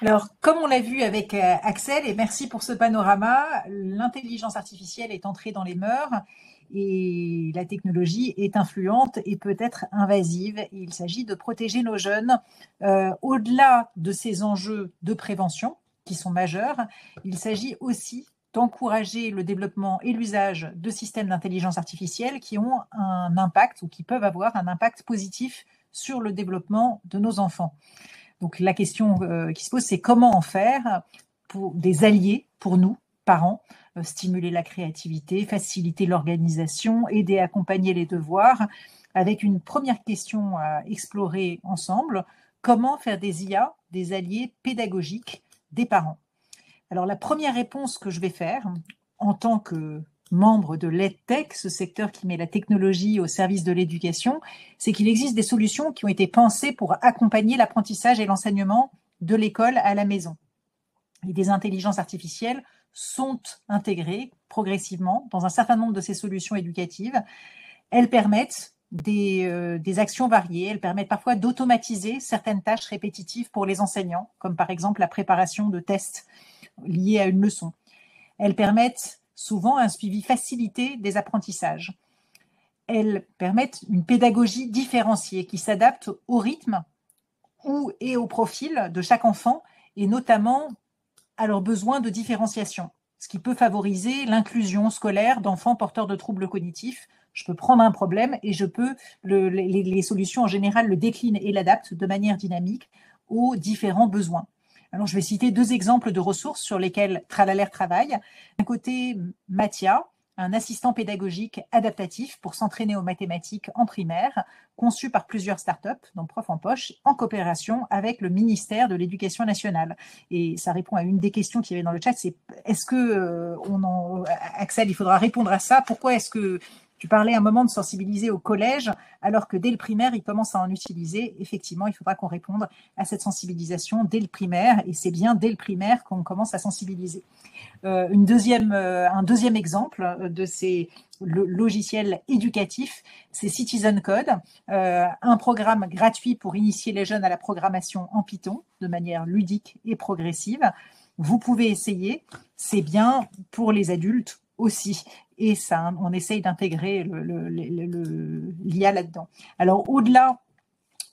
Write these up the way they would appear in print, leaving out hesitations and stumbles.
Alors, comme on l'a vu avec Axel, et merci pour ce panorama, l'intelligence artificielle est entrée dans les mœurs et la technologie est influente et peut être invasive. Et il s'agit de protéger nos jeunes au-delà de ces enjeux de prévention qui sont majeurs. Il s'agit aussi d'encourager le développement et l'usage de systèmes d'intelligence artificielle qui ont un impact ou qui peuvent avoir un impact positif sur le développement de nos enfants. Donc la question qui se pose, c'est comment en faire pour des alliés pour nous, parents, stimuler la créativité, faciliter l'organisation, aider à accompagner les devoirs, avec une première question à explorer ensemble, comment faire des IA des alliés pédagogiques des parents. Alors la première réponse que je vais faire en tant que membre de l'EdTech, ce secteur qui met la technologie au service de l'éducation, c'est qu'il existe des solutions qui ont été pensées pour accompagner l'apprentissage et l'enseignement de l'école à la maison. Et des intelligences artificielles sont intégrées progressivement dans un certain nombre de ces solutions éducatives. Elles permettent des actions variées, elles permettent parfois d'automatiser certaines tâches répétitives pour les enseignants, comme par exemple la préparation de tests liés à une leçon. Elles permettent souvent un suivi facilité des apprentissages. Elles permettent une pédagogie différenciée qui s'adapte au rythme et au profil de chaque enfant et notamment à leurs besoins de différenciation, ce qui peut favoriser l'inclusion scolaire d'enfants porteurs de troubles cognitifs. Je peux prendre un problème et je peux, les solutions en général le déclinent et l'adaptent de manière dynamique aux différents besoins. Alors, je vais citer deux exemples de ressources sur lesquelles Tralalaire travaille. D'un côté, Mathia, un assistant pédagogique adaptatif pour s'entraîner aux mathématiques en primaire, conçu par plusieurs startups, dont Prof en Poche, en coopération avec le ministère de l'Éducation nationale. Et ça répond à une des questions qu'il y avait dans le chat, c'est est-ce que, Axel, il faudra répondre à ça, pourquoi est-ce que tu parlais à un moment de sensibiliser au collège, alors que dès le primaire, ils commencent à en utiliser. Effectivement, il faudra qu'on réponde à cette sensibilisation dès le primaire, et c'est bien dès le primaire qu'on commence à sensibiliser. Un deuxième exemple de ces logiciels éducatifs, c'est Citizen Code, un programme gratuit pour initier les jeunes à la programmation en Python de manière ludique et progressive. Vous pouvez essayer, c'est bien pour les adultes aussi. Et ça, on essaye d'intégrer l'IA là-dedans. Alors, au-delà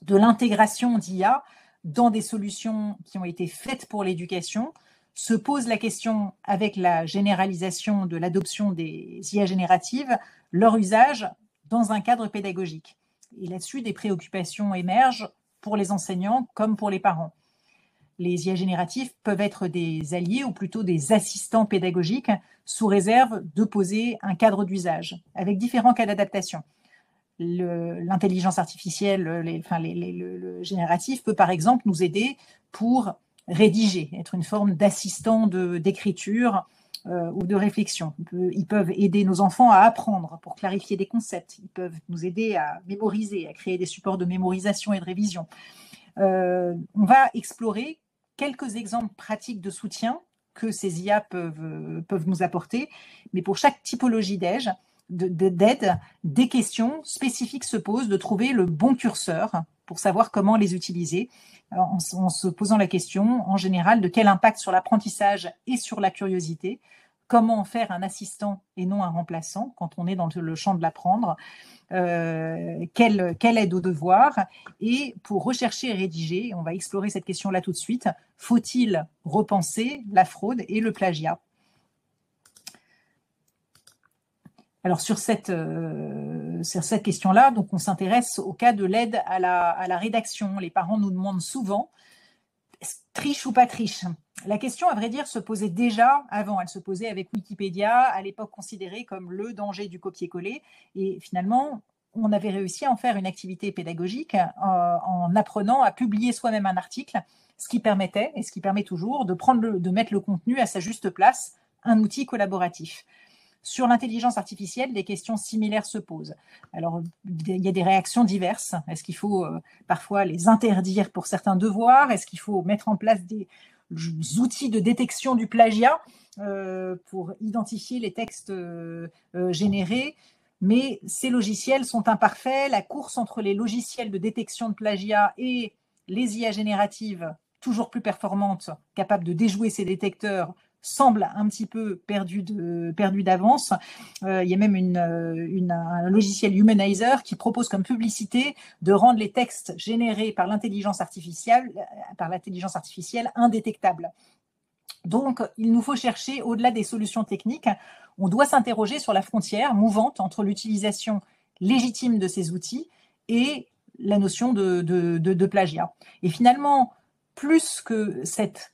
de l'intégration d'IA dans des solutions qui ont été faites pour l'éducation, se pose la question, avec la généralisation de l'adoption des IA génératives, leur usage dans un cadre pédagogique. Et là-dessus, des préoccupations émergent pour les enseignants comme pour les parents. Les IA génératifs peuvent être des alliés ou plutôt des assistants pédagogiques sous réserve de poser un cadre d'usage avec différents cas d'adaptation. L'intelligence artificielle, le génératif peut par exemple nous aider pour rédiger, être une forme d'assistant d'écriture ou de réflexion. Ils peuvent aider nos enfants à apprendre pour clarifier des concepts. Ils peuvent nous aider à mémoriser, à créer des supports de mémorisation et de révision. On va explorer quelques exemples pratiques de soutien que ces IA peuvent nous apporter, mais pour chaque typologie d'aide, des questions spécifiques se posent, de trouver le bon curseur pour savoir comment les utiliser, en se posant la question, en général, de quel impact sur l'apprentissage et sur la curiosité, comment en faire un assistant et non un remplaçant quand on est dans le champ de l'apprendre, quelle aide aux devoirs, et pour rechercher et rédiger, on va explorer cette question-là tout de suite, faut-il repenser la fraude et le plagiat? Alors sur cette question-là, donc on s'intéresse au cas de l'aide à la rédaction. Les parents nous demandent souvent, triche ou pas triche? La question, à vrai dire, se posait déjà avant. Elle se posait avec Wikipédia, à l'époque considérée comme le danger du copier-coller. Et finalement, on avait réussi à en faire une activité pédagogique en apprenant à publier soi-même un article, ce qui permettait, et ce qui permet toujours, de mettre le contenu à sa juste place, un outil collaboratif. Sur l'intelligence artificielle, des questions similaires se posent. Alors, il y a des réactions diverses. Est-ce qu'il faut parfois les interdire pour certains devoirs? Est-ce qu'il faut mettre en place des outils de détection du plagiat pour identifier les textes générés? Mais ces logiciels sont imparfaits. La course entre les logiciels de détection de plagiat et les IA génératives toujours plus performante, capable de déjouer ces détecteurs, semble un petit peu perdu d'avance. Il y a même un logiciel Humanizer qui propose comme publicité de rendre les textes générés par l'intelligence artificielle indétectables. Donc, il nous faut chercher au-delà des solutions techniques. On doit s'interroger sur la frontière mouvante entre l'utilisation légitime de ces outils et la notion de plagiat. Et finalement, plus que cette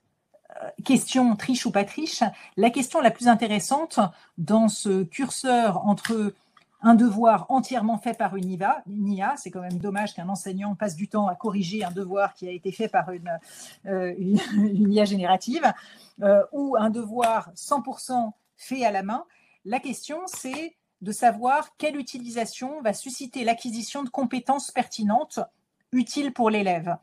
question triche ou pas triche, la question la plus intéressante dans ce curseur entre un devoir entièrement fait par une IA, c'est quand même dommage qu'un enseignant passe du temps à corriger un devoir qui a été fait par une IA générative, ou un devoir 100% fait à la main. La question, c'est de savoir quelle utilisation va susciter l'acquisition de compétences pertinentes, utiles pour l'élève.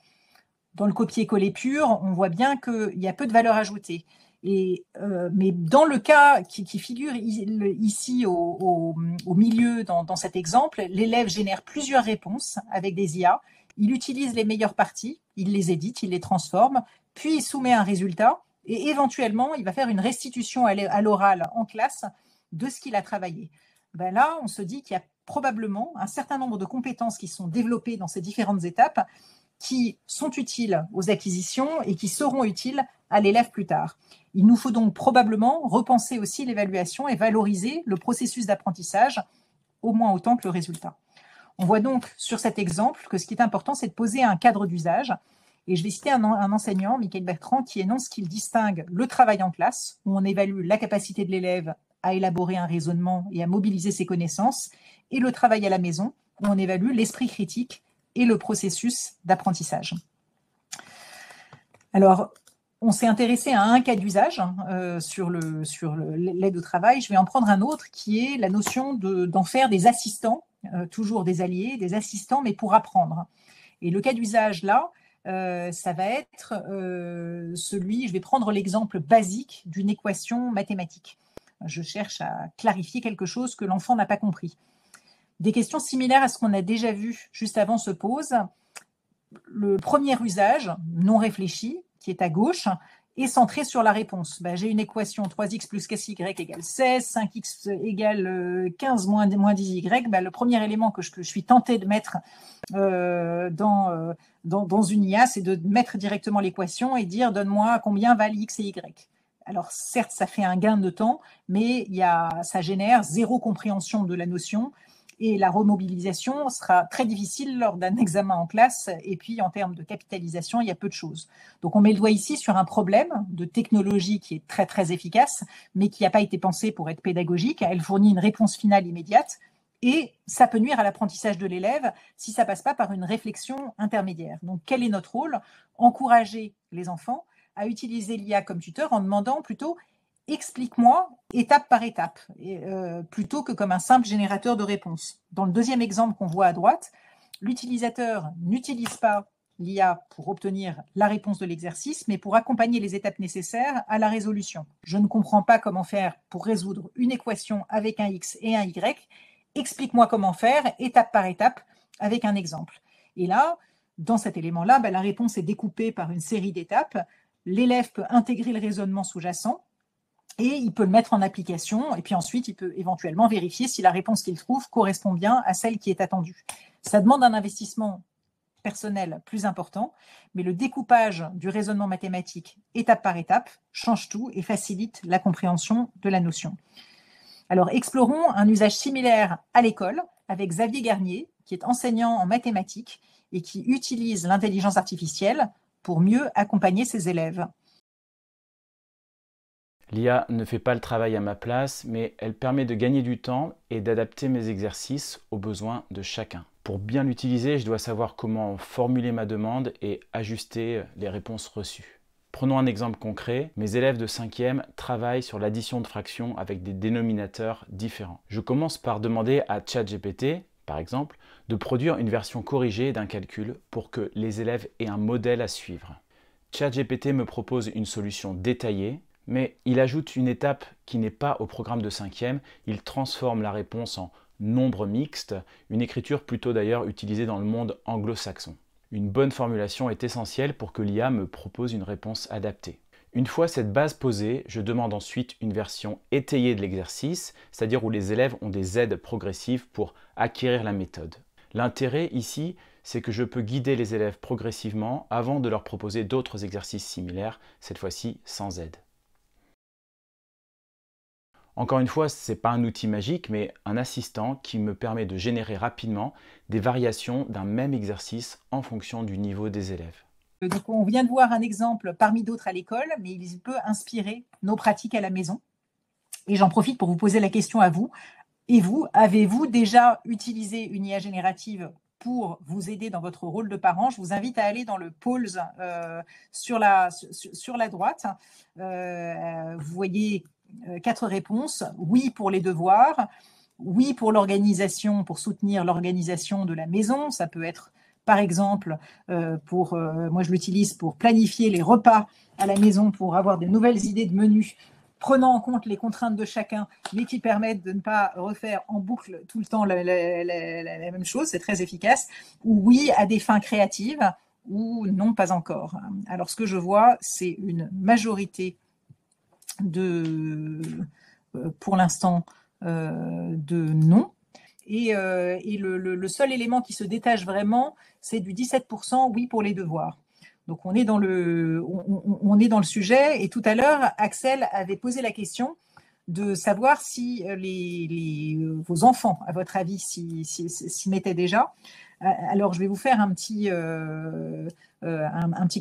Dans le copier-coller pur, on voit bien qu'il y a peu de valeur ajoutée. Mais dans le cas qui figure ici au milieu dans cet exemple, l'élève génère plusieurs réponses avec des IA. Il utilise les meilleures parties, il les édite, il les transforme, puis il soumet un résultat et éventuellement, il va faire une restitution à l'oral en classe de ce qu'il a travaillé. Ben là, on se dit qu'il y a probablement un certain nombre de compétences qui sont développées dans ces différentes étapes qui sont utiles aux acquisitions et qui seront utiles à l'élève plus tard. Il nous faut donc probablement repenser aussi l'évaluation et valoriser le processus d'apprentissage au moins autant que le résultat. On voit donc sur cet exemple que ce qui est important, c'est de poser un cadre d'usage. Et je vais citer un enseignant, Michael Bertrand, qui énonce qu'il distingue le travail en classe, où on évalue la capacité de l'élève à élaborer un raisonnement et à mobiliser ses connaissances, et le travail à la maison, où on évalue l'esprit critique et le processus d'apprentissage. Alors, on s'est intéressé à un cas d'usage sur l'aide au travail. Je vais en prendre un autre qui est la notion d'en faire des assistants, toujours des alliés, des assistants, mais pour apprendre. Et le cas d'usage là, ça va être je vais prendre l'exemple basique d'une équation mathématique. Je cherche à clarifier quelque chose que l'enfant n'a pas compris. Des questions similaires à ce qu'on a déjà vu juste avant se posent. Le premier usage, non réfléchi, qui est à gauche, est centré sur la réponse. J'ai une équation 3x plus 4y égale 16, 5x égale 15 moins 10y. Le premier élément que je suis tenté de mettre dans une IA, c'est de mettre directement l'équation et dire donne-moi combien valent x et y. Alors certes, ça fait un gain de temps, mais ça génère zéro compréhension de la notion. Et la remobilisation sera très difficile lors d'un examen en classe. Et puis, en termes de capitalisation, il y a peu de choses. Donc, on met le doigt ici sur un problème de technologie qui est très, très efficace, mais qui n'a pas été pensée pour être pédagogique. Elle fournit une réponse finale immédiate et ça peut nuire à l'apprentissage de l'élève si ça ne passe pas par une réflexion intermédiaire. Donc, quel est notre rôle? Encourager les enfants à utiliser l'IA comme tuteur en demandant plutôt explique-moi étape par étape, plutôt que comme un simple générateur de réponses. Dans le deuxième exemple qu'on voit à droite, l'utilisateur n'utilise pas l'IA pour obtenir la réponse de l'exercice, mais pour accompagner les étapes nécessaires à la résolution. Je ne comprends pas comment faire pour résoudre une équation avec un X et un Y. Explique-moi comment faire, étape par étape, avec un exemple. Et là, dans cet élément-là, la réponse est découpée par une série d'étapes. L'élève peut intégrer le raisonnement sous-jacent, et il peut le mettre en application, et puis ensuite, il peut éventuellement vérifier si la réponse qu'il trouve correspond bien à celle qui est attendue. Ça demande un investissement personnel plus important, mais le découpage du raisonnement mathématique étape par étape change tout et facilite la compréhension de la notion. Alors, explorons un usage similaire à l'école avec Xavier Garnier, qui est enseignant en mathématiques et qui utilise l'intelligence artificielle pour mieux accompagner ses élèves. L'IA ne fait pas le travail à ma place, mais elle permet de gagner du temps et d'adapter mes exercices aux besoins de chacun. Pour bien l'utiliser, je dois savoir comment formuler ma demande et ajuster les réponses reçues. Prenons un exemple concret. Mes élèves de 5e travaillent sur l'addition de fractions avec des dénominateurs différents. Je commence par demander à ChatGPT, par exemple, de produire une version corrigée d'un calcul pour que les élèves aient un modèle à suivre. ChatGPT me propose une solution détaillée, mais il ajoute une étape qui n'est pas au programme de 5e. Il transforme la réponse en nombre mixte, une écriture plutôt d'ailleurs utilisée dans le monde anglo-saxon. Une bonne formulation est essentielle pour que l'IA me propose une réponse adaptée. Une fois cette base posée, je demande ensuite une version étayée de l'exercice, c'est-à-dire où les élèves ont des aides progressives pour acquérir la méthode. L'intérêt ici, c'est que je peux guider les élèves progressivement avant de leur proposer d'autres exercices similaires, cette fois-ci sans aide. Encore une fois, ce n'est pas un outil magique, mais un assistant qui me permet de générer rapidement des variations d'un même exercice en fonction du niveau des élèves. Donc, on vient de voir un exemple parmi d'autres à l'école, mais il peut inspirer nos pratiques à la maison. Et j'en profite pour vous poser la question à vous. Et vous, avez-vous déjà utilisé une IA générative pour vous aider dans votre rôle de parent? Je vous invite à aller dans le Polls sur la droite. Vous voyez 4 réponses. Oui pour les devoirs, oui pour l'organisation, pour soutenir l'organisation de la maison. Ça peut être par exemple, moi je l'utilise pour planifier les repas à la maison, pour avoir de nouvelles idées de menus, prenant en compte les contraintes de chacun, mais qui permettent de ne pas refaire en boucle tout le temps la même chose, c'est très efficace. Ou oui à des fins créatives, ou non pas encore. Alors ce que je vois, c'est une majorité pour l'instant, de non. Et le seul élément qui se détache vraiment, c'est du 17% oui pour les devoirs. Donc on est dans le sujet. Et tout à l'heure, Axel avait posé la question de savoir si vos enfants, à votre avis, s'y mettaient déjà. Alors je vais vous faire un petit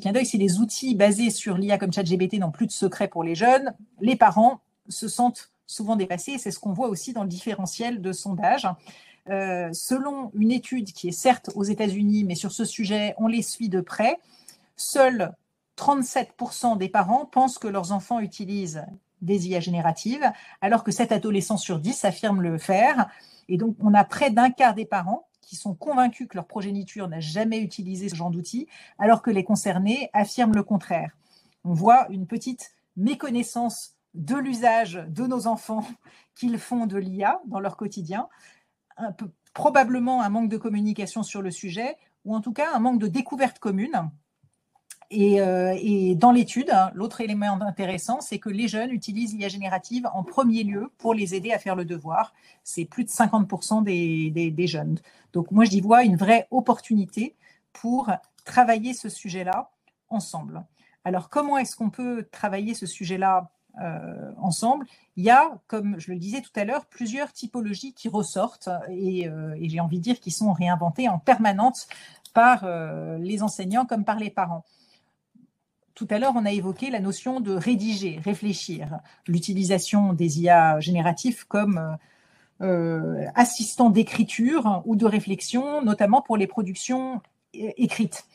clin d'œil. Si les outils basés sur l'IA comme ChatGPT n'ont plus de secret pour les jeunes, les parents se sentent souvent dépassés, et c'est ce qu'on voit aussi dans le différentiel de sondage. Selon une étude qui est certes aux États-Unis, mais sur ce sujet, on les suit de près, seuls 37% des parents pensent que leurs enfants utilisent des IA génératives, alors que 7 adolescents sur 10 affirment le faire. Et donc, on a près d'un quart des parents qui sont convaincus que leur progéniture n'a jamais utilisé ce genre d'outils, alors que les concernés affirment le contraire. On voit une petite méconnaissance de l'usage de nos enfants qu'ils font de l'IA dans leur quotidien, probablement un manque de communication sur le sujet, ou en tout cas un manque de découverte commune. Et dans l'étude, l'autre élément intéressant, c'est que les jeunes utilisent l'IA générative en premier lieu pour les aider à faire le devoir. C'est plus de 50% des jeunes. Donc moi, j'y vois une vraie opportunité pour travailler ce sujet-là ensemble. Alors, comment est-ce qu'on peut travailler ce sujet-là ensemble? Il y a, comme je le disais tout à l'heure, plusieurs typologies qui ressortent et j'ai envie de dire qui sont réinventées en permanence par les enseignants comme par les parents. Tout à l'heure, on a évoqué la notion de rédiger, réfléchir, l'utilisation des IA génératifs comme assistant d'écriture ou de réflexion, notamment pour les productions écrites.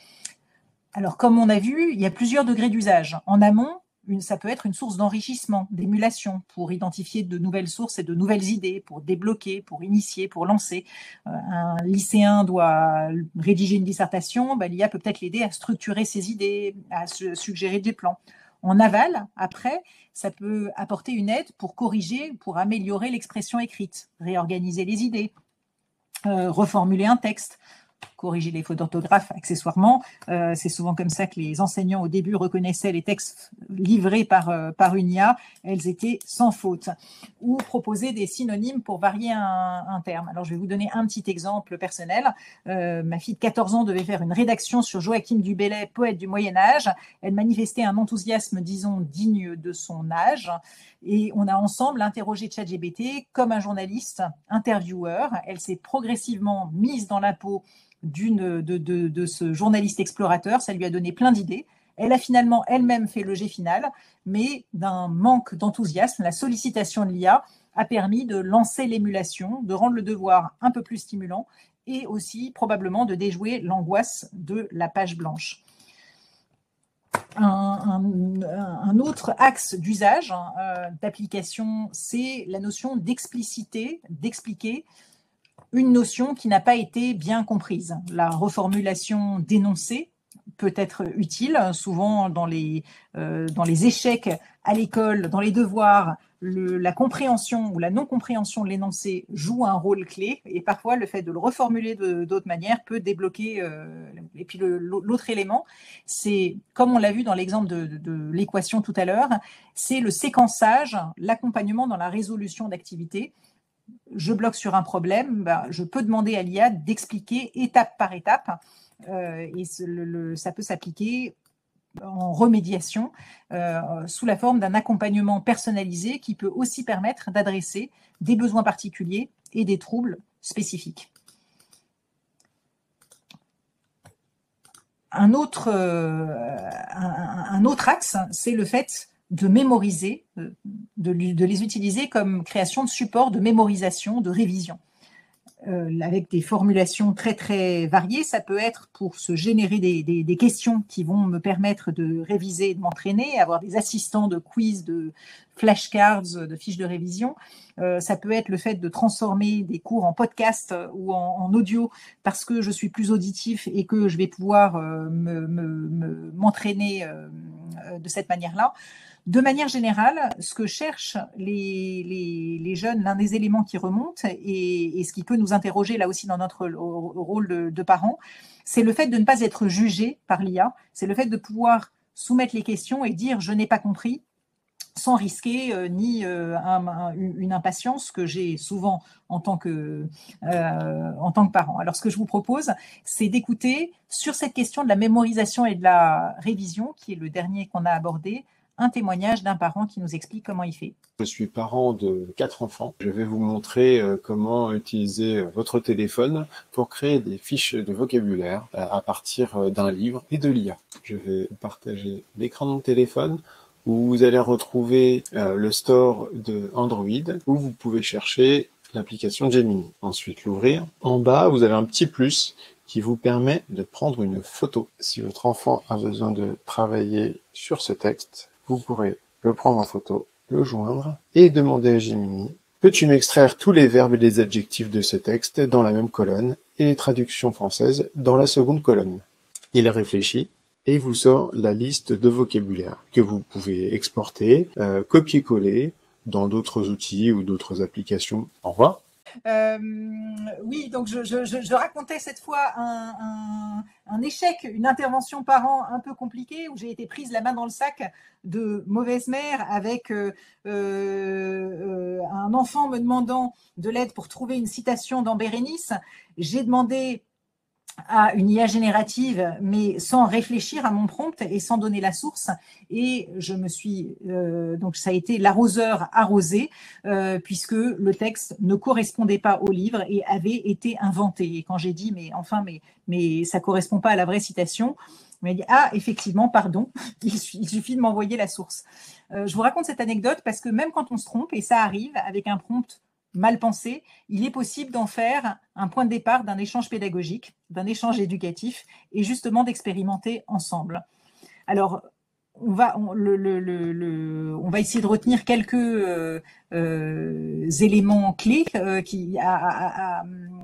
Alors, comme on a vu, il y a plusieurs degrés d'usage. En amont, ça peut être une source d'enrichissement, d'émulation, pour identifier de nouvelles sources et de nouvelles idées, pour débloquer, pour initier, pour lancer. Un lycéen doit rédiger une dissertation, l'IA peut peut-être l'aider à structurer ses idées, à se suggérer des plans. En aval, après, ça peut apporter une aide pour corriger, pour améliorer l'expression écrite, réorganiser les idées, reformuler un texte, corriger les fautes d'orthographe accessoirement. C'est souvent comme ça que les enseignants au début reconnaissaient les textes livrés par une IA, elles étaient sans faute. Ou proposer des synonymes pour varier un terme. Alors je vais vous donner un petit exemple personnel. Ma fille de 14 ans devait faire une rédaction sur Joachim du Bellay, poète du Moyen-Âge. Elle manifestait un enthousiasme, disons, digne de son âge. Et on a ensemble interrogé ChatGPT comme un journaliste intervieweur. Elle s'est progressivement mise dans la peau de ce journaliste explorateur. Ça lui a donné plein d'idées. Elle a finalement elle-même fait le jet final, mais d'un manque d'enthousiasme, la sollicitation de l'IA a permis de lancer l'émulation, de rendre le devoir un peu plus stimulant et aussi probablement de déjouer l'angoisse de la page blanche. Un autre axe d'usage, d'application, c'est la notion d'expliciter, d'expliquer une notion qui n'a pas été bien comprise. La reformulation d'énoncé peut être utile. Souvent, dans les échecs à l'école, dans les devoirs, la compréhension ou la non-compréhension de l'énoncé joue un rôle clé, et parfois le fait de le reformuler d'autres manières peut débloquer. Et puis l'autre élément, c'est, comme on l'a vu dans l'exemple de l'équation tout à l'heure, c'est le séquençage, l'accompagnement dans la résolution d'activités. Je bloque sur un problème, je peux demander à l'IA d'expliquer étape par étape, et ça peut s'appliquer en remédiation sous la forme d'un accompagnement personnalisé qui peut aussi permettre d'adresser des besoins particuliers et des troubles spécifiques. Un autre axe, c'est le fait de mémoriser, de les utiliser comme création de support de mémorisation, de révision. Avec des formulations très très variées. Ça peut être pour se générer des questions qui vont me permettre de réviser et de m'entraîner, avoir des assistants de quiz, de flashcards, de fiches de révision. Ça peut être le fait de transformer des cours en podcast ou en audio parce que je suis plus auditif et que je vais pouvoir m'entraîner de cette manière-là. De manière générale, ce que cherchent les jeunes, l'un des éléments qui remonte et ce qui peut nous interroger là aussi dans notre rôle de parents, c'est le fait de ne pas être jugé par l'IA, c'est le fait de pouvoir soumettre les questions et dire « je n'ai pas compris » sans risquer ni une impatience que j'ai souvent en tant que parent. Alors, ce que je vous propose, c'est d'écouter sur cette question de la mémorisation et de la révision, qui est le dernier qu'on a abordé, un témoignage d'un parent qui nous explique comment il fait. Je suis parent de 4 enfants. Je vais vous montrer comment utiliser votre téléphone pour créer des fiches de vocabulaire à partir d'un livre et de l'IA. Je vais partager l'écran de mon téléphone où vous allez retrouver le store de Android où vous pouvez chercher l'application Gemini. Ensuite l'ouvrir. En bas, vous avez un petit plus qui vous permet de prendre une photo. Si votre enfant a besoin de travailler sur ce texte, vous pourrez le prendre en photo, le joindre et demander à Gemini « Peux-tu m'extraire tous les verbes et les adjectifs de ce texte dans la même colonne et les traductions françaises dans la seconde colonne ?» Il réfléchit et il vous sort la liste de vocabulaire que vous pouvez exporter, copier-coller dans d'autres outils ou d'autres applications. Au revoir. Oui, donc je racontais cette fois un échec, une intervention parent un peu compliquée où j'ai été prise la main dans le sac de mauvaise mère avec un enfant me demandant de l'aide pour trouver une citation dans Bérénice. J'ai demandé à une IA générative, mais sans réfléchir à mon prompt et sans donner la source. Et je me suis donc ça a été l'arroseur arrosé puisque le texte ne correspondait pas au livre et avait été inventé. Et quand j'ai dit mais ça correspond pas à la vraie citation, on m'a dit ah effectivement pardon, il suffit de m'envoyer la source. Je vous raconte cette anecdote parce que même quand on se trompe, et ça arrive avec un prompt mal pensé, il est possible d'en faire un point de départ d'un échange pédagogique, d'un échange éducatif et justement d'expérimenter ensemble. Alors, on va essayer de retenir quelques éléments clés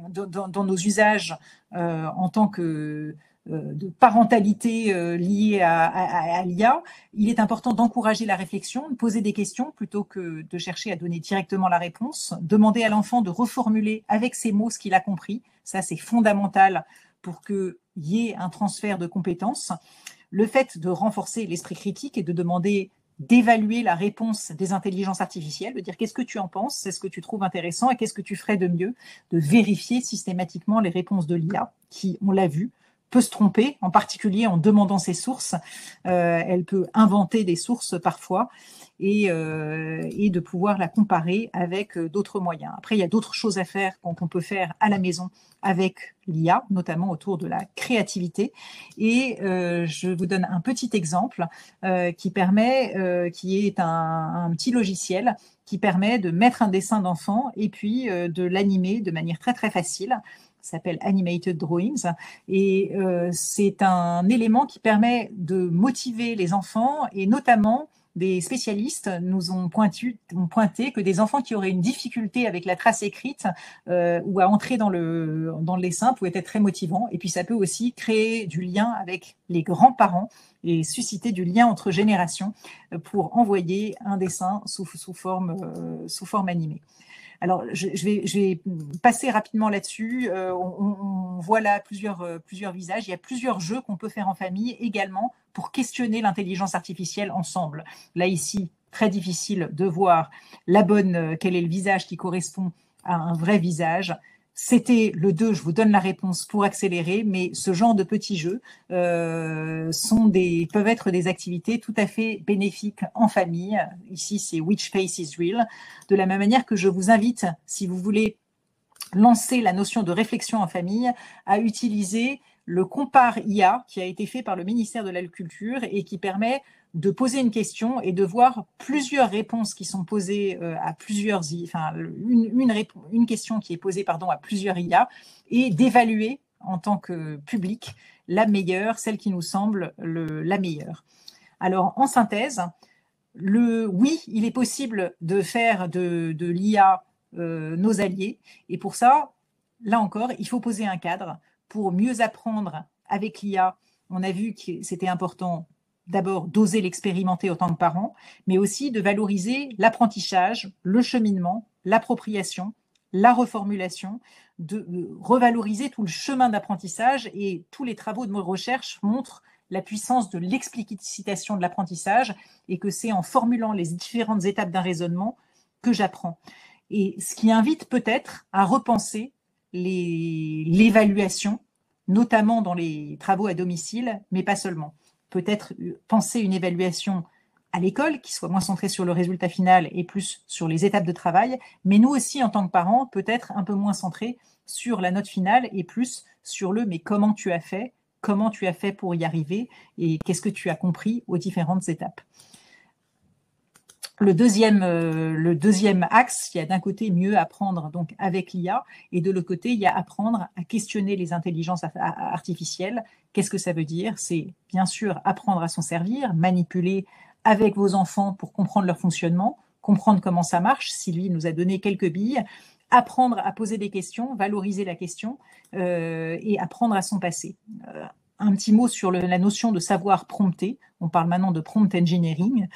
dans nos usages en tant que de parentalité liée à l'IA. Il est important d'encourager la réflexion, de poser des questions plutôt que de chercher à donner directement la réponse, demander à l'enfant de reformuler avec ses mots ce qu'il a compris. Ça, c'est fondamental pour qu'il y ait un transfert de compétences. Le fait de renforcer l'esprit critique et de demander d'évaluer la réponse des intelligences artificielles, de dire qu'est-ce que tu en penses, c'est ce que tu trouves intéressant et qu'est-ce que tu ferais de mieux, de vérifier systématiquement les réponses de l'IA qui, on l'a vu, peut se tromper, en particulier en demandant ses sources. Elle peut inventer des sources parfois et de pouvoir la comparer avec d'autres moyens. Après, il y a d'autres choses à faire qu'on peut faire à la maison avec l'IA, notamment autour de la créativité. Et je vous donne un petit exemple qui est un petit logiciel qui permet de mettre un dessin d'enfant et puis de l'animer de manière très très facile. Ça s'appelle Animated Drawings et c'est un élément qui permet de motiver les enfants et notamment des spécialistes nous ont pointé que des enfants qui auraient une difficulté avec la trace écrite ou à entrer dans le dessin pouvaient être très motivants. Et puis ça peut aussi créer du lien avec les grands-parents et susciter du lien entre générations pour envoyer un dessin sous forme animée. Alors, je vais passer rapidement là-dessus. On voit là plusieurs visages. Il y a plusieurs jeux qu'on peut faire en famille également pour questionner l'intelligence artificielle ensemble. Là, ici, très difficile de voir quel est le visage qui correspond à un vrai visage. C'était le 2, je vous donne la réponse pour accélérer, mais ce genre de petits jeux peuvent être des activités tout à fait bénéfiques en famille. Ici, c'est Which Face is Real. De la même manière que je vous invite, si vous voulez lancer la notion de réflexion en famille, à utiliser le Compare IA qui a été fait par le ministère de l'Agriculture et qui permet de poser une question et de voir plusieurs réponses qui sont posées à plusieurs, enfin une question qui est posée à plusieurs IA et d'évaluer en tant que public la meilleure, celle qui nous semble la meilleure. Alors en synthèse, oui, il est possible de faire de l'IA nos alliés et pour ça, là encore, il faut poser un cadre pour mieux apprendre avec l'IA. On a vu que c'était important d'abord d'oser l'expérimenter en tant que parent, mais aussi de valoriser l'apprentissage, le cheminement, l'appropriation, la reformulation, de revaloriser tout le chemin d'apprentissage et tous les travaux de recherche montrent la puissance de l'explicitation de l'apprentissage et que c'est en formulant les différentes étapes d'un raisonnement que j'apprends. Et ce qui invite peut-être à repenser l'évaluation, notamment dans les travaux à domicile, mais pas seulement. Peut-être penser une évaluation à l'école qui soit moins centrée sur le résultat final et plus sur les étapes de travail, mais nous aussi, en tant que parents, peut-être un peu moins centrés sur la note finale et plus sur mais comment tu as fait pour y arriver et qu'est-ce que tu as compris aux différentes étapes. Le deuxième axe, il y a d'un côté mieux apprendre donc avec l'IA et de l'autre côté, il y a apprendre à questionner les intelligences artificielles. Qu'est-ce que ça veut dire? C'est bien sûr apprendre à s'en servir, manipuler avec vos enfants pour comprendre leur fonctionnement, comprendre comment ça marche. Sylvie nous a donné quelques billes. Apprendre à poser des questions, valoriser la question et apprendre à s'en passer. Un petit mot sur la notion de savoir prompter. On parle maintenant de prompt engineering.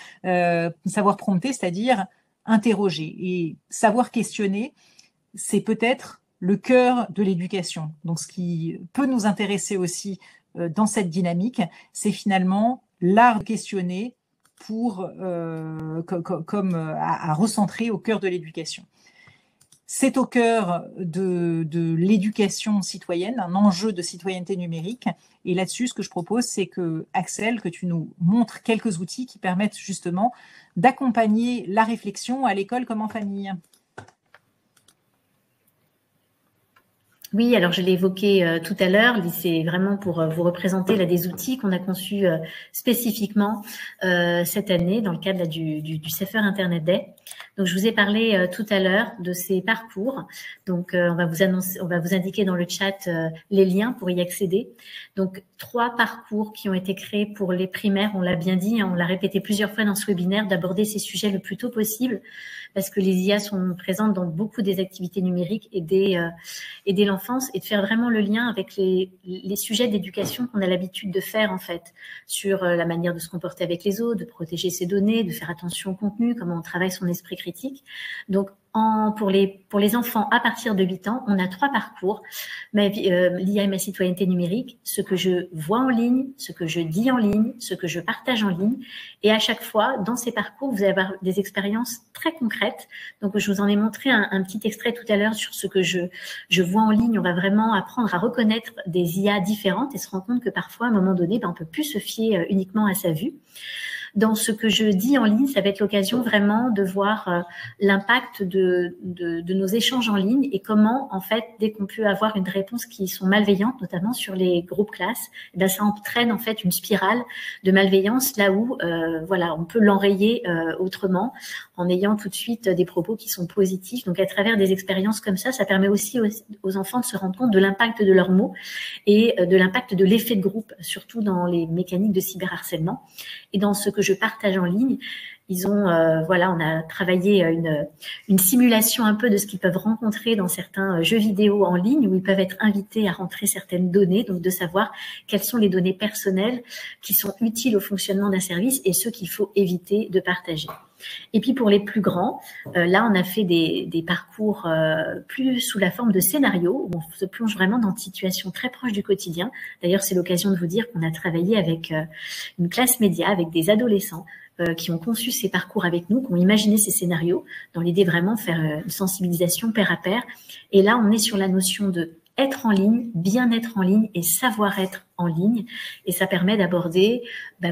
Savoir prompter, c'est-à-dire interroger. Et savoir questionner, c'est peut-être le cœur de l'éducation. Donc, ce qui peut nous intéresser aussi dans cette dynamique, c'est finalement l'art de questionner à recentrer au cœur de l'éducation. C'est au cœur de l'éducation citoyenne, un enjeu de citoyenneté numérique. Et là-dessus, ce que je propose, c'est que, Axel, que tu nous montres quelques outils qui permettent justement d'accompagner la réflexion à l'école comme en famille. Oui, alors je l'ai évoqué tout à l'heure, c'est vraiment pour vous représenter là des outils qu'on a conçus spécifiquement cette année dans le cadre là, du Safer Internet Day. Donc je vous ai parlé tout à l'heure de ces parcours. Donc on va vous indiquer dans le chat les liens pour y accéder. Donc 3 parcours qui ont été créés pour les primaires, on l'a bien dit, on l'a répété plusieurs fois dans ce webinaire, d'aborder ces sujets le plus tôt possible parce que les IA sont présentes dans beaucoup des activités numériques et dès l'enfance et de faire vraiment le lien avec les sujets d'éducation qu'on a l'habitude de faire en fait sur la manière de se comporter avec les autres, de protéger ses données, de faire attention au contenu, comment on travaille son esprit critique. Donc pour les enfants à partir de 8 ans, on a 3 parcours. L'IA et ma citoyenneté numérique, ce que je vois en ligne, ce que je dis en ligne, ce que je partage en ligne. Et à chaque fois, dans ces parcours, vous allez avoir des expériences très concrètes. Donc, je vous en ai montré un petit extrait tout à l'heure sur ce que je vois en ligne. On va vraiment apprendre à reconnaître des IA différentes et se rendre compte que parfois, à un moment donné, on peut plus se fier uniquement à sa vue. Dans ce que je dis en ligne, ça va être l'occasion vraiment de voir l'impact de nos échanges en ligne et comment, en fait, dès qu'on peut avoir une réponse qui sont malveillantes, notamment sur les groupes classes, ça entraîne en fait une spirale de malveillance là où, on peut l'enrayer autrement en ayant tout de suite des propos qui sont positifs. Donc, à travers des expériences comme ça permet aussi aux enfants de se rendre compte de l'impact de leurs mots et de l'impact de l'effet de groupe, surtout dans les mécaniques de cyberharcèlement. Et dans ce que que je partage en ligne. Ils ont, voilà, on a travaillé une simulation un peu de ce qu'ils peuvent rencontrer dans certains jeux vidéo en ligne où ils peuvent être invités à rentrer certaines données, donc de savoir quelles sont les données personnelles qui sont utiles au fonctionnement d'un service et ceux qu'il faut éviter de partager. Et puis pour les plus grands, là on a fait des parcours plus sous la forme de scénarios où on se plonge vraiment dans des situations très proches du quotidien. D'ailleurs, c'est l'occasion de vous dire qu'on a travaillé avec une classe média, avec des adolescents qui ont conçu ces parcours avec nous, qui ont imaginé ces scénarios dans l'idée vraiment de faire une sensibilisation pair à pair. Et là, on est sur la notion de être en ligne, bien être en ligne et savoir être en ligne. Et ça permet d'aborder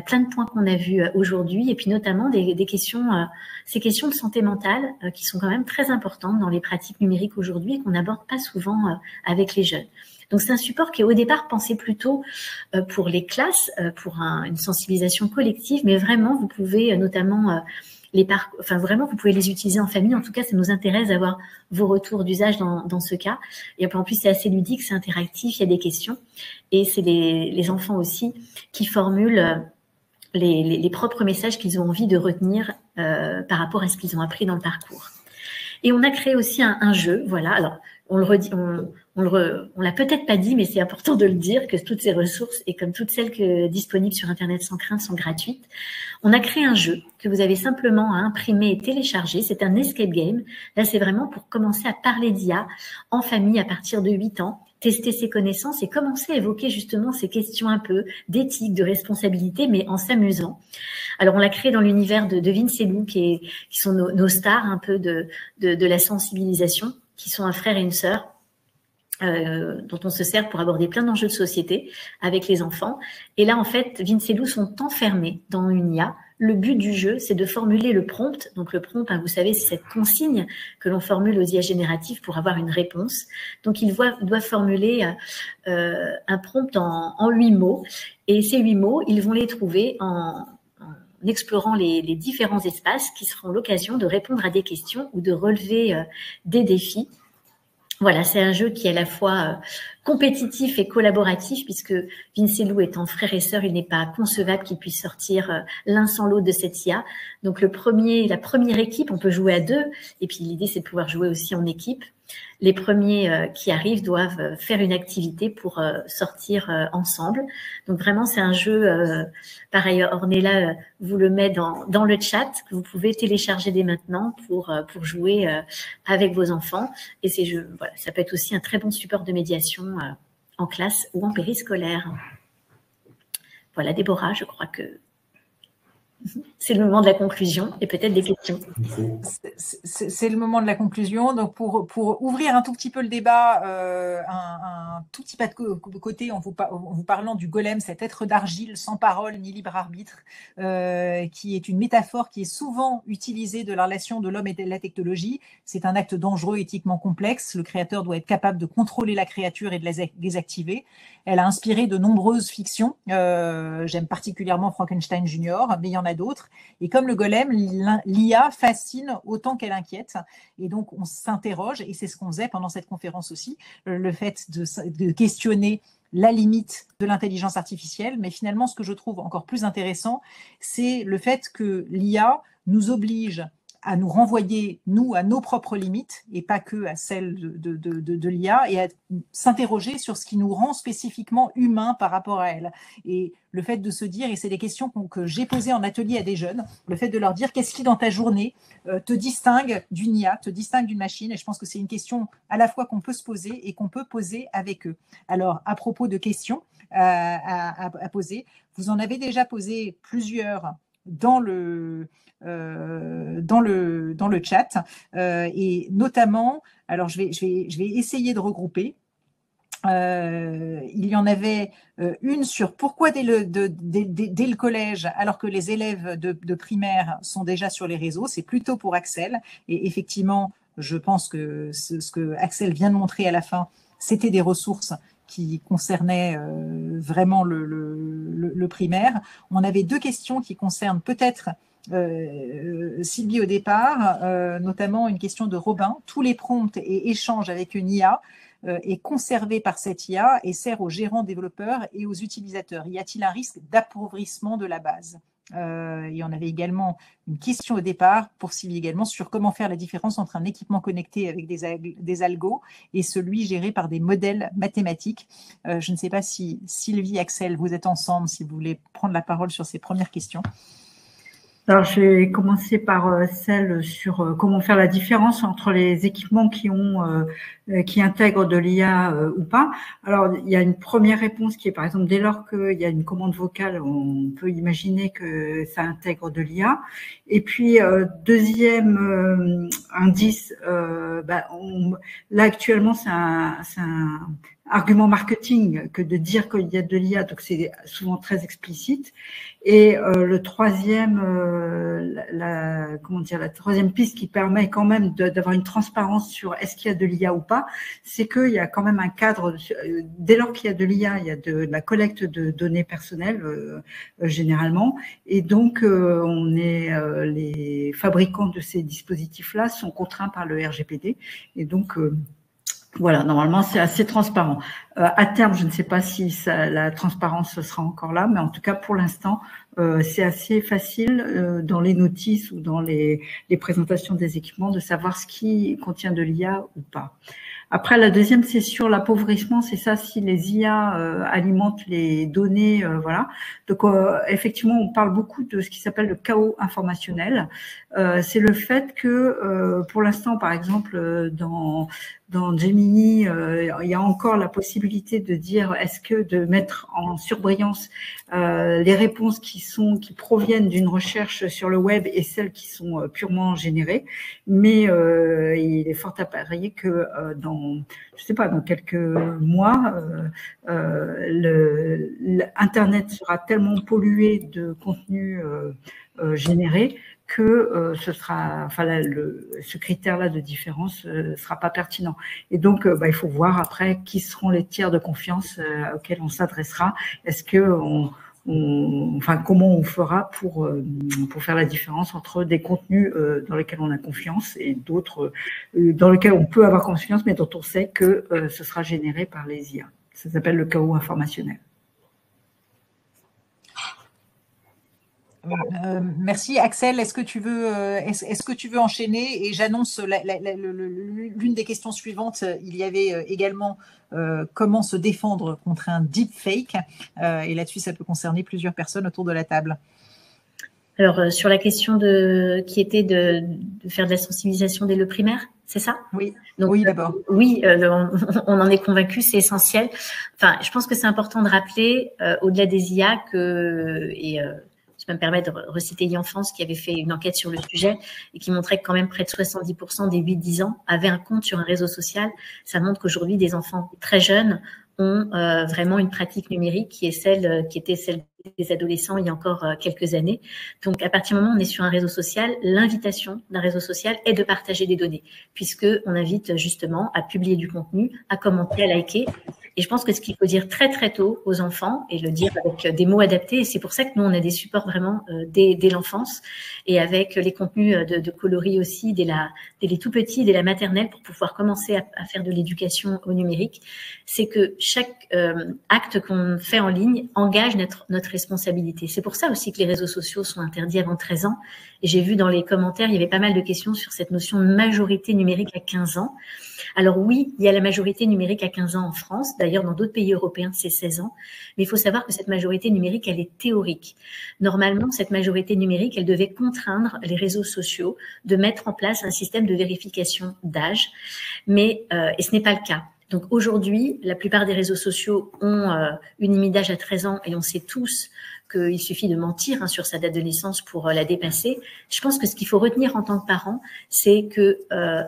plein de points qu'on a vus aujourd'hui et puis notamment des questions, ces questions de santé mentale qui sont quand même très importantes dans les pratiques numériques aujourd'hui et qu'on n'aborde pas souvent avec les jeunes. Donc c'est un support qui est au départ pensé plutôt pour les classes, pour une sensibilisation collective, mais vraiment vous pouvez notamment vraiment vous pouvez les utiliser en famille. En tout cas, ça nous intéresse d'avoir vos retours d'usage dans ce cas. Et en plus c'est assez ludique, c'est interactif, il y a des questions et c'est les enfants aussi qui formulent les propres messages qu'ils ont envie de retenir par rapport à ce qu'ils ont appris dans le parcours. Et on a créé aussi un jeu, voilà. Alors, on le redit, on l'a peut-être pas dit, mais c'est important de le dire que toutes ces ressources et comme toutes celles disponibles sur Internet sans crainte sont gratuites. On a créé un jeu que vous avez simplement à imprimer et télécharger. C'est un escape game. Là, c'est vraiment pour commencer à parler d'IA en famille à partir de 8 ans, tester ses connaissances et commencer à évoquer justement ces questions un peu d'éthique, de responsabilité, mais en s'amusant. Alors, on l'a créé dans l'univers de Vince et Lou, qui sont nos stars un peu de la sensibilisation, qui sont un frère et une sœur, dont on se sert pour aborder plein d'enjeux de société avec les enfants. Et là, en fait, Vince et Lou sont enfermés dans une IA. Le but du jeu, c'est de formuler le prompt. Donc, le prompt, vous savez, c'est cette consigne que l'on formule aux IA génératives pour avoir une réponse. Donc, ils doivent formuler un prompt en 8 mots. Et ces 8 mots, ils vont les trouver en explorant les différents espaces qui seront l'occasion de répondre à des questions ou de relever des défis. Voilà, c'est un jeu qui est à la fois compétitif et collaboratif puisque Vince et Lou étant frères et sœurs, il n'est pas concevable qu'ils puissent sortir l'un sans l'autre de cette IA. Donc la première équipe, on peut jouer à 2 et puis l'idée c'est de pouvoir jouer aussi en équipe. Les premiers qui arrivent doivent faire une activité pour sortir ensemble. Donc vraiment, c'est un jeu, pareil, Ornella vous le met dans le chat, que vous pouvez télécharger dès maintenant pour jouer avec vos enfants. Et ces jeux, voilà, ça peut être aussi un très bon support de médiation en classe ou en périscolaire. Voilà, Déborah, je crois que c'est le moment de la conclusion et peut-être des questions. C'est le moment de la conclusion. Donc, pour ouvrir un tout petit peu le débat, un tout petit pas de côté en vous parlant du golem, cet être d'argile sans parole ni libre arbitre, qui est une métaphore qui est souvent utilisée de la relation de l'homme et de la technologie. C'est un acte dangereux, éthiquement complexe. Le créateur doit être capable de contrôler la créature et de la désactiver. Elle a inspiré de nombreuses fictions. J'aime particulièrement Frankenstein Junior, mais il y en a d'autres. Et comme le golem, l'IA fascine autant qu'elle inquiète. Et donc, on s'interroge, et c'est ce qu'on faisait pendant cette conférence aussi, le fait de questionner la limite de l'intelligence artificielle. Mais finalement, ce que je trouve encore plus intéressant, c'est le fait que l'IA nous oblige à nous renvoyer, nous, à nos propres limites et pas que à celles de l'IA, et à s'interroger sur ce qui nous rend spécifiquement humains par rapport à elle. Et le fait de se dire, et c'est des questions que j'ai posées en atelier à des jeunes, le fait de leur dire qu'est-ce qui dans ta journée te distingue d'une IA, te distingue d'une machine, et je pense que c'est une question à la fois qu'on peut se poser et qu'on peut poser avec eux. Alors, à propos de questions à poser, vous en avez déjà posé plusieurs dans le chat, et notamment, alors je vais essayer de regrouper. Il y en avait une sur pourquoi dès le collège, alors que les élèves de primaire sont déjà sur les réseaux, c'est plutôt pour Axel. Et effectivement, je pense que ce que Axel vient de montrer à la fin, c'était des ressources qui concernaient vraiment le primaire. On avait 2 questions qui concernent peut-être Sylvie au départ, notamment une question de Robin. Tous les prompts et échanges avec une IA est conservé par cette IA et sert aux gérants développeurs et aux utilisateurs. Y a-t-il un risque d'appauvrissement de la base? Et on avait également une question au départ pour Sylvie également sur comment faire la différence entre un équipement connecté avec des algos et celui géré par des modèles mathématiques. Je ne sais pas si Sylvie, Axel, vous êtes ensemble, si vous voulez prendre la parole sur ces premières questions. Alors, je vais commencer par celle sur comment faire la différence entre les équipements qui intègrent de l'IA ou pas. Alors, il y a une première réponse qui est, par exemple, dès lors qu'il y a une commande vocale, on peut imaginer que ça intègre de l'IA. Et puis, deuxième indice, là, actuellement, c'est un argument marketing que de dire qu'il y a de l'IA, donc c'est souvent très explicite. Et le troisième, la troisième piste qui permet quand même d'avoir une transparence sur est-ce qu'il y a de l'IA ou pas, c'est qu'il y a quand même un cadre. Dès lors qu'il y a de l'IA, il y a de la collecte de données personnelles généralement, et donc les fabricants de ces dispositifs-là sont contraints par le RGPD, et donc voilà, normalement, c'est assez transparent. À terme, je ne sais pas si la transparence sera encore là, mais en tout cas, pour l'instant, c'est assez facile dans les notices ou dans les présentations des équipements de savoir ce qui contient de l'IA ou pas. Après, la deuxième, c'est sur l'appauvrissement, c'est ça, si les IA alimentent les données, voilà. Donc, effectivement, on parle beaucoup de ce qui s'appelle le chaos informationnel. C'est le fait que, pour l'instant, par exemple, dans Gemini, il y a encore la possibilité de dire de mettre en surbrillance les réponses qui proviennent d'une recherche sur le web et celles qui sont purement générées. Mais il est fort à parier que dans quelques mois, Internet sera tellement pollué de contenu généré que ce critère-là de différence sera pas pertinent. Et donc, il faut voir après qui seront les tiers de confiance auxquels on s'adressera. Est-ce que comment on fera pour faire la différence entre des contenus dans lesquels on a confiance et d'autres dans lesquels on peut avoir confiance, mais dont on sait que ce sera généré par les IA. Ça s'appelle le chaos informationnel. Merci Axel. Est-ce que tu veux enchaîner? Et j'annonce l'une des questions suivantes. Il y avait également comment se défendre contre un deepfake. Et là-dessus, ça peut concerner plusieurs personnes autour de la table. Alors, sur la question qui était de faire de la sensibilisation dès le primaire, c'est ça? Oui. Donc, oui, d'abord. Oui, on en est convaincu, c'est essentiel. Enfin, je pense que c'est important de rappeler, au-delà des IA, je peux me permettre de reciter Yanfance qui avait fait une enquête sur le sujet et qui montrait que quand même près de 70% des 8-10 ans avaient un compte sur un réseau social. Ça montre qu'aujourd'hui, des enfants très jeunes ont vraiment une pratique numérique qui était celle des adolescents il y a encore quelques années. Donc, à partir du moment où on est sur un réseau social, l'invitation d'un réseau social est de partager des données, puisque on invite justement à publier du contenu, à commenter, à liker. Et je pense que ce qu'il faut dire très très tôt aux enfants, et le dire avec des mots adaptés, et c'est pour ça que nous on a des supports vraiment dès l'enfance, et avec les contenus de coloris aussi dès les tout petits, dès la maternelle, pour pouvoir commencer à faire de l'éducation au numérique, c'est que chaque acte qu'on fait en ligne engage notre responsabilité. C'est pour ça aussi que les réseaux sociaux sont interdits avant 13 ans. Et j'ai vu dans les commentaires, il y avait pas mal de questions sur cette notion de majorité numérique à 15 ans. Alors oui, il y a la majorité numérique à 15 ans en France. D'ailleurs, dans d'autres pays européens, c'est 16 ans. Mais il faut savoir que cette majorité numérique, elle est théorique. Normalement, cette majorité numérique, elle devait contraindre les réseaux sociaux de mettre en place un système de vérification d'âge. Et ce n'est pas le cas. Donc aujourd'hui, la plupart des réseaux sociaux ont une limite d'âge à 13 ans et on sait tous qu'il suffit de mentir sur sa date de naissance pour la dépasser. Je pense que ce qu'il faut retenir en tant que parent, c'est que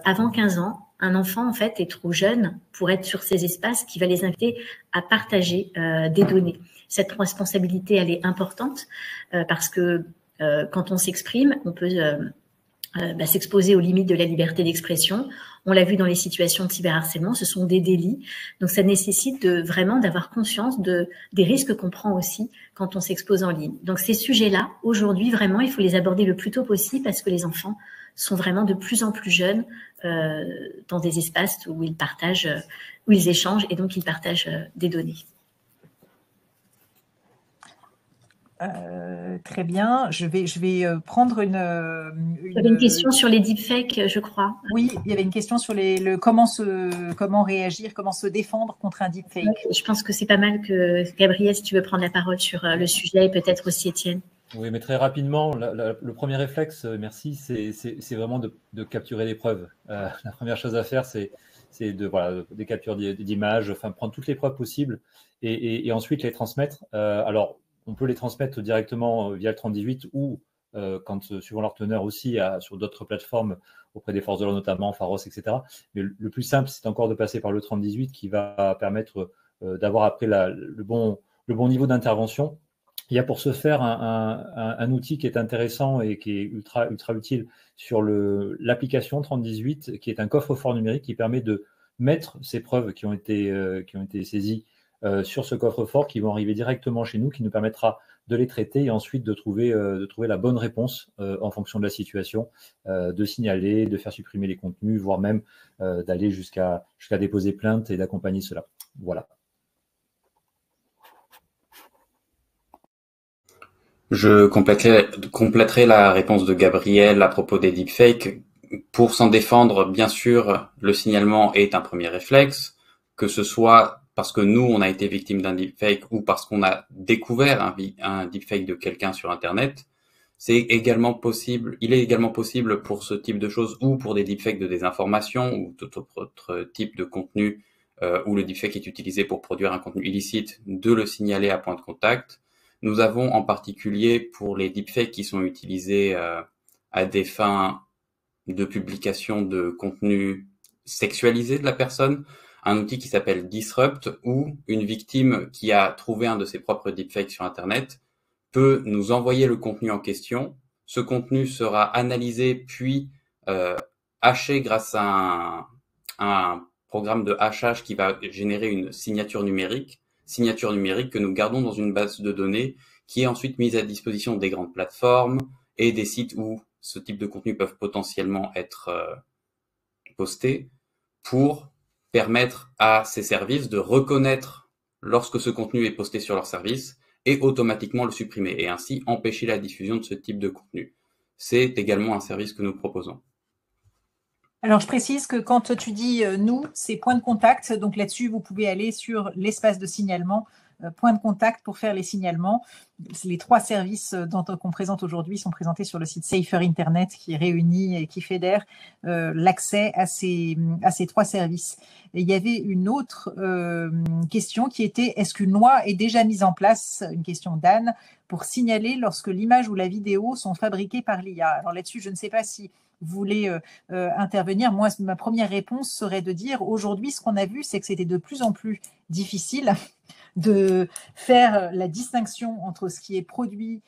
avant 15 ans, un enfant en fait est trop jeune pour être sur ces espaces qui va les inviter à partager des données. Cette responsabilité, elle est importante parce que quand on s'exprime, on peut s'exposer aux limites de la liberté d'expression. On l'a vu dans les situations de cyberharcèlement, ce sont des délits. Donc, ça nécessite vraiment d'avoir conscience des risques qu'on prend aussi quand on s'expose en ligne. Donc, ces sujets-là, aujourd'hui, vraiment, il faut les aborder le plus tôt possible parce que les enfants sont vraiment de plus en plus jeunes dans des espaces où ils partagent, où ils échangent et donc ils partagent des données. Très bien. Je vais prendre Il y avait une question sur les deepfakes, je crois. Oui, il y avait une question sur comment réagir, comment se défendre contre un deepfake. Ouais, je pense que c'est pas mal que Gabriel, si tu veux prendre la parole sur le sujet, et peut-être aussi Étienne. Oui, mais très rapidement, le premier réflexe, merci, c'est vraiment de capturer les preuves. La première chose à faire, c'est des captures d'images, enfin prendre toutes les preuves possibles et ensuite les transmettre. Alors, on peut les transmettre directement via le 3018 ou suivant leur teneur aussi sur d'autres plateformes auprès des forces de l'ordre, notamment Pharos, etc. Mais le plus simple, c'est encore de passer par le 3018 qui va permettre d'avoir après le bon niveau d'intervention. Il y a pour ce faire un outil qui est intéressant et qui est ultra utile sur l'application 3018, qui est un coffre-fort numérique qui permet de mettre ces preuves qui ont été saisies sur ce coffre-fort, qui vont arriver directement chez nous, qui nous permettra de les traiter et ensuite de trouver la bonne réponse en fonction de la situation, de signaler, de faire supprimer les contenus, voire même d'aller jusqu'à déposer plainte et d'accompagner cela. Voilà. Je compléterai la réponse de Gabriel à propos des deepfakes. Pour s'en défendre, bien sûr, le signalement est un premier réflexe, que ce soit parce que nous, on a été victime d'un deepfake ou parce qu'on a découvert un deepfake de quelqu'un sur Internet. Il est également possible pour ce type de choses ou pour des deepfakes de désinformation ou tout autre type de contenu où le deepfake est utilisé pour produire un contenu illicite, de le signaler à point de contact. Nous avons en particulier pour les deepfakes qui sont utilisés à des fins de publication de contenu sexualisé de la personne, un outil qui s'appelle Disrupt, où une victime qui a trouvé un de ses propres deepfakes sur Internet peut nous envoyer le contenu en question. Ce contenu sera analysé puis haché grâce à un programme de hachage qui va générer une signature numérique que nous gardons dans une base de données qui est ensuite mise à disposition des grandes plateformes et des sites où ce type de contenu peuvent potentiellement être postés pour permettre à ces services de reconnaître lorsque ce contenu est posté sur leur service et automatiquement le supprimer et ainsi empêcher la diffusion de ce type de contenu. C'est également un service que nous proposons. Alors, je précise que quand tu dis nous, c'est point de contact. Donc là-dessus, vous pouvez aller sur l'espace de signalement, point de contact pour faire les signalements. Les 3 services qu'on présente aujourd'hui sont présentés sur le site Safer Internet qui réunit et qui fédère l'accès à ces 3 services. Et il y avait une autre question qui était: est-ce qu'une loi est déjà mise en place, une question d'Anne, pour signaler lorsque l'image ou la vidéo sont fabriquées par l'IA? Alors là-dessus, je ne sais pas si vous voulez intervenir. Moi, ma première réponse serait de dire aujourd'hui, ce qu'on a vu, c'est que c'était de plus en plus difficile de faire la distinction entre ce qui est produit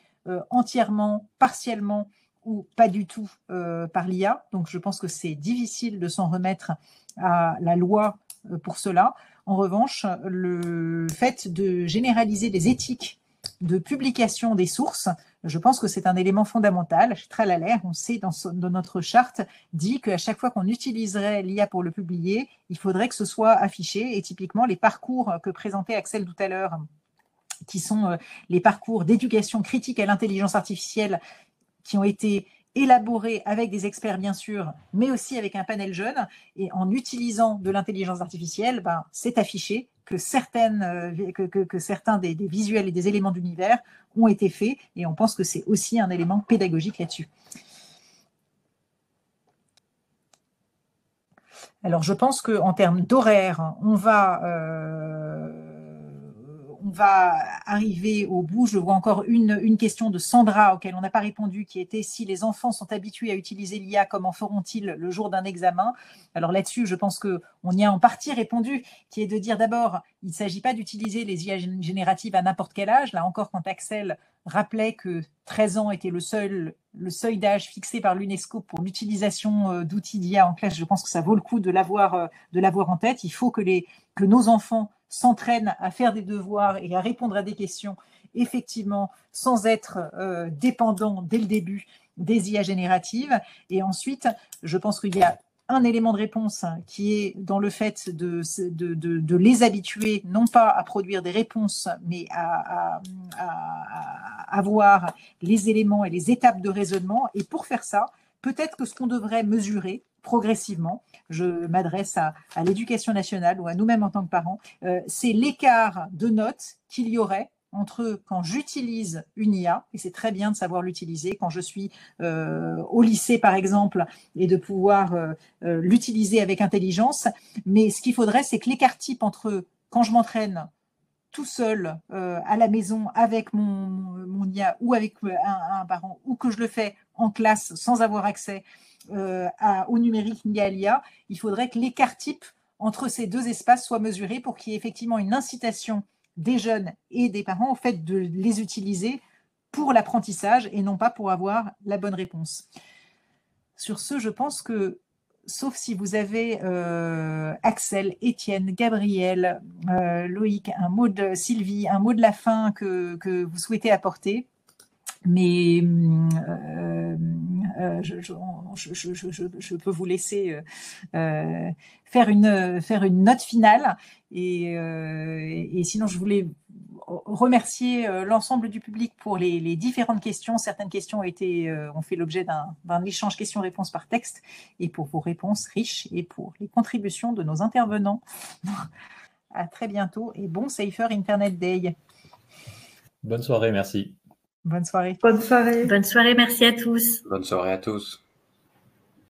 entièrement, partiellement ou pas du tout par l'IA. Donc, je pense que c'est difficile de s'en remettre à la loi pour cela. En revanche, le fait de généraliser des éthiques de publication des sources, je pense que c'est un élément fondamental. Chez Tralalaire, on sait dans notre charte, dit qu'à chaque fois qu'on utiliserait l'IA pour le publier, il faudrait que ce soit affiché. Et typiquement, les parcours que présentait Axel tout à l'heure, qui sont les parcours d'éducation critique à l'intelligence artificielle, qui ont été élaborés avec des experts bien sûr, mais aussi avec un panel jeune, et en utilisant de l'intelligence artificielle, c'est affiché que certains des visuels et des éléments d'univers ont été faits, et on pense que c'est aussi un élément pédagogique là-dessus. Alors, je pense qu'en termes d'horaire, on va arriver au bout. Je vois encore une question de Sandra auquel on n'a pas répondu, qui était: si les enfants sont habitués à utiliser l'IA, comment feront-ils le jour d'un examen? Alors là-dessus, je pense qu'on y a en partie répondu, qui est de dire d'abord, il ne s'agit pas d'utiliser les IA génératives à n'importe quel âge. Là encore, quand Axel rappelait que 13 ans était le seuil d'âge fixé par l'UNESCO pour l'utilisation d'outils d'IA en classe, je pense que ça vaut le coup de l'avoir en tête. Il faut que nos enfants s'entraînent à faire des devoirs et à répondre à des questions, effectivement, sans être dépendants dès le début des IA génératives. Et ensuite, je pense qu'il y a un élément de réponse qui est dans le fait de les habituer, non pas à produire des réponses, mais à avoir les éléments et les étapes de raisonnement. Et pour faire ça, peut-être que ce qu'on devrait mesurer progressivement, je m'adresse à l'éducation nationale ou à nous-mêmes en tant que parents, c'est l'écart de notes qu'il y aurait entre quand j'utilise une IA, et c'est très bien de savoir l'utiliser, quand je suis au lycée par exemple, et de pouvoir l'utiliser avec intelligence, mais ce qu'il faudrait, c'est que l'écart type entre quand je m'entraîne tout seul à la maison avec mon IA ou avec un parent, ou que je le fais en classe sans avoir accès au numérique ni à l'IA, il faudrait que l'écart type entre ces deux espaces soit mesuré pour qu'il y ait effectivement une incitation des jeunes et des parents au fait de les utiliser pour l'apprentissage et non pas pour avoir la bonne réponse. Sur ce, je pense que, sauf si vous avez Axel, Étienne, Gabriel, Loïc, Sylvie, un mot de la fin que vous souhaitez apporter, mais je peux vous laisser faire une note finale et sinon je voulais remercier l'ensemble du public pour les différentes questions. Certaines questions ont fait l'objet d'un échange questions-réponses par texte et pour vos réponses riches et pour les contributions de nos intervenants. À très bientôt et bon Safer Internet Day. Bonne soirée, merci. Bonne soirée. Bonne soirée. Bonne soirée, merci à tous. Bonne soirée à tous.